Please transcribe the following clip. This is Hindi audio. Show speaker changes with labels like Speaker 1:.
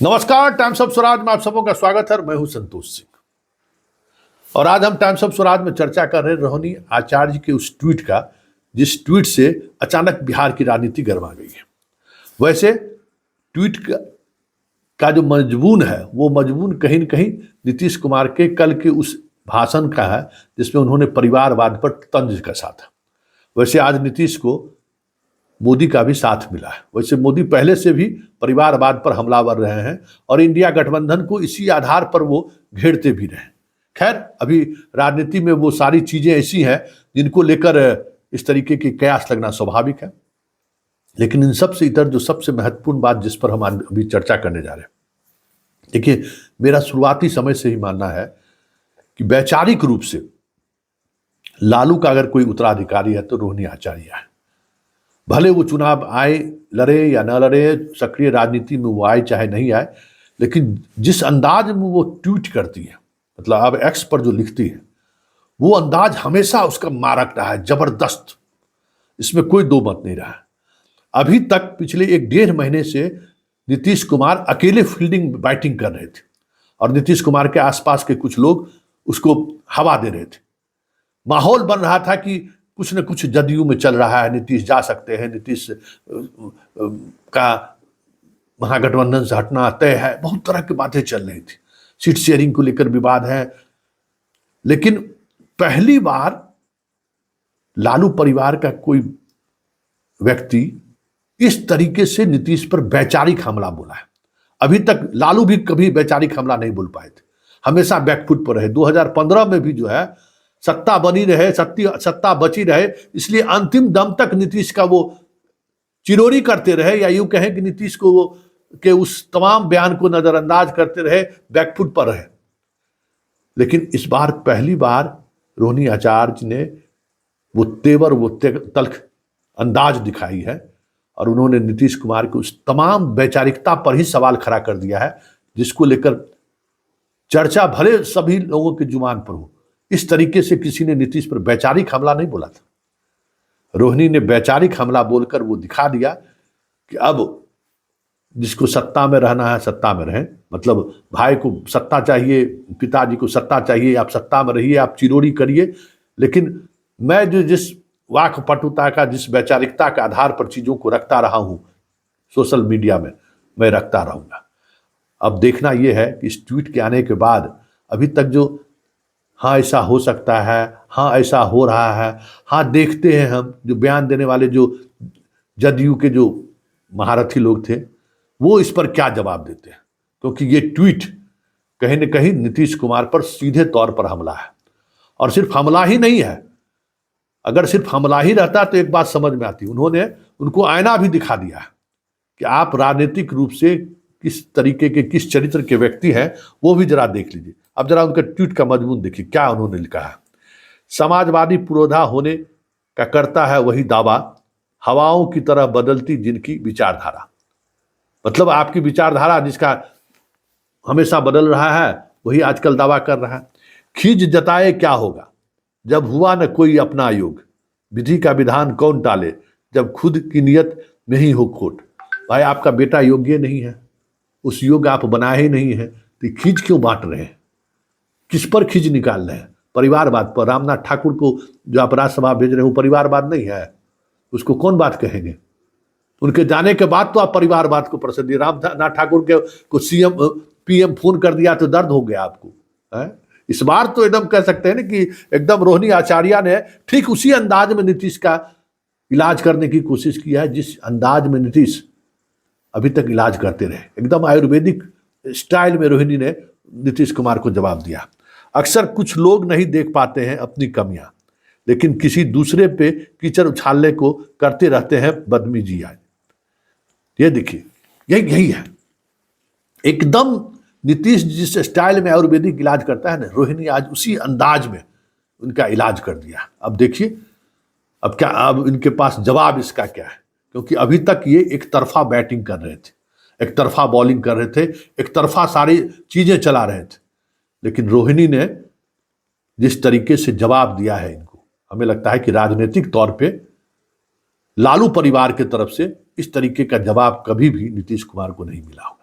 Speaker 1: नमस्कार, टाइम्स ऑफ स्वराज में आप सबों का स्वागत है। मैं हूं संतोष सिंह और आज हम टाइम्स ऑफ स्वराज में चर्चा कर रहे हैं रोहिणी आचार्य के उस ट्वीट का, जिस ट्वीट से अचानक बिहार की राजनीति गर्मा गई है। वैसे ट्वीट का जो मजमून है वो मजमून कहीं न कहीं नीतीश कुमार के कल के उस भाषण का है जिसमें उन्होंने परिवारवाद पर तंज कसा था। वैसे आज नीतीश को मोदी का भी साथ मिला है। वैसे मोदी पहले से भी परिवारवाद पर हमलावर रहे हैं और इंडिया गठबंधन को इसी आधार पर वो घेरते भी रहे। खैर, अभी राजनीति में वो सारी चीजें ऐसी हैं जिनको लेकर इस तरीके की कयास लगना स्वाभाविक है। लेकिन इन सब से इतर जो सबसे महत्वपूर्ण बात जिस पर हम अभी चर्चा करने जा रहे हैं, देखिए, मेरा शुरुआती समय से ही मानना है कि वैचारिक रूप से लालू का अगर कोई उत्तराधिकारी है तो रोहिणी आचार्य है। भले वो चुनाव आए, लड़े या न लड़े, सक्रिय राजनीति में वो आए चाहे नहीं आए, लेकिन जिस अंदाज में वो ट्वीट करती है, मतलब अब एक्स पर जो लिखती है, वो अंदाज हमेशा उसका मारक रहा है, जबरदस्त। इसमें कोई दो मत नहीं रहा है। अभी तक पिछले 1-1.5 महीने से नीतीश कुमार अकेले फील्डिंग बैटिंग कर रहे थे और नीतीश कुमार के आसपास के कुछ लोग उसको हवा दे रहे थे। माहौल बन रहा था कि कुछ न कुछ जदयू में चल रहा है, नीतीश जा सकते हैं, नीतीश का महागठबंधन से हटना तय है। बहुत तरह की बातें चल रही थी, सीट शेयरिंग को लेकर विवाद है। लेकिन पहली बार लालू परिवार का कोई व्यक्ति इस तरीके से नीतीश पर वैचारिक हमला बोला है। अभी तक लालू भी कभी वैचारिक हमला नहीं बोल पाए थे, हमेशा बैकफुट पर रहे। 2015 में भी जो है सत्ता बनी रहे, सत्ता बची रहे, इसलिए अंतिम दम तक नीतीश का वो चिरोरी करते रहे, या यूं कहें कि नीतीश को वो के उस तमाम बयान को नजरअंदाज करते रहे, बैकफुट पर रहे। लेकिन इस बार पहली बार रोहिणी आचार्य ने वो तेवर, वो तल्ख अंदाज दिखाई है और उन्होंने नीतीश कुमार की उस तमाम वैचारिकता पर ही सवाल खड़ा कर दिया है जिसको लेकर चर्चा भले सभी लोगों की जुबान पर हो। इस तरीके से किसी ने नीतीश पर वैचारिक हमला नहीं बोला था। रोहिणी ने वैचारिक हमला बोलकर वो दिखा दिया कि अब जिसको सत्ता में रहना है सत्ता में रहें, मतलब भाई को सत्ता चाहिए, पिताजी को सत्ता चाहिए, आप सत्ता में रहिए, आप चिरोड़ी करिए, लेकिन मैं जो जिस वाकपटुता का, जिस वैचारिकता के आधार पर चीज़ों को रखता रहा हूँ सोशल मीडिया में, मैं रखता रहूँगा। अब देखना यह है कि इस ट्वीट के आने के बाद अभी तक जो हाँ ऐसा हो सकता है, हाँ ऐसा हो रहा है, हाँ देखते हैं हम, जो बयान देने वाले जो जदयू के जो महारथी लोग थे वो इस पर क्या जवाब देते हैं, क्योंकि ये ट्वीट कहीं न कहीं नीतीश कुमार पर सीधे तौर पर हमला है। और सिर्फ हमला ही नहीं है, अगर सिर्फ हमला ही रहता तो एक बात समझ में आती। उन्होंने उनको आईना भी दिखा दिया है कि आप राजनीतिक रूप से किस तरीके के, किस चरित्र के व्यक्ति हैं, वो भी जरा देख लीजिए। अब जरा उनका ट्वीट का मजमून देखिए, क्या उन्होंने लिखा है। समाजवादी पुरोधा होने का करता है वही दावा, हवाओं की तरह बदलती जिनकी विचारधारा। मतलब आपकी विचारधारा जिसका हमेशा बदल रहा है वही आजकल दावा कर रहा है। खींच जताए क्या होगा जब हुआ न कोई अपना योग, विधि का विधान कौन टाले जब खुद की नियत में ही हो खोट। भाई, आपका बेटा योग्य नहीं है, उस योग आप बनाए ही नहीं है, तो खींच क्यों बांट रहे हैं? किस पर खींच निकाल रहे हैं? परिवारवाद पर। रामनाथ ठाकुर को जो आप राज्यसभा भेज रहे हो परिवारवाद नहीं है, उसको कौन बात कहेंगे? उनके जाने के बाद तो आप परिवारवाद को प्रसिद्ध दिए। रामनाथ ठाकुर के को सीएम पीएम फोन कर दिया तो दर्द हो गया आपको है? इस बार तो एकदम कह सकते हैं ना कि एकदम रोहिणी आचार्य ने ठीक उसी अंदाज में नीतीश का इलाज करने की कोशिश की है जिस अंदाज में नीतीश अभी तक इलाज करते रहे। एकदम आयुर्वेदिक स्टाइल में रोहिणी ने नीतीश कुमार को जवाब दिया। अक्सर कुछ लोग नहीं देख पाते हैं अपनी कमियां, लेकिन किसी दूसरे पे कीचड़ उछालने को करते रहते हैं बदतमीजी। आज ये देखिए, यही है एकदम नीतीश जिस स्टाइल में आयुर्वेदिक इलाज करता है ना, रोहिणी आज उसी अंदाज में उनका इलाज कर दिया। अब देखिए अब क्या, अब इनके पास जवाब इसका क्या है, क्योंकि अभी तक ये एक तरफा बैटिंग कर रहे थे, एक तरफा बॉलिंग कर रहे थे, एक तरफा सारी चीजें चला रहे थे। लेकिन रोहिणी ने जिस तरीके से जवाब दिया है इनको, हमें लगता है कि राजनीतिक तौर पे लालू परिवार की तरफ से इस तरीके का जवाब कभी भी नीतीश कुमार को नहीं मिला होगा।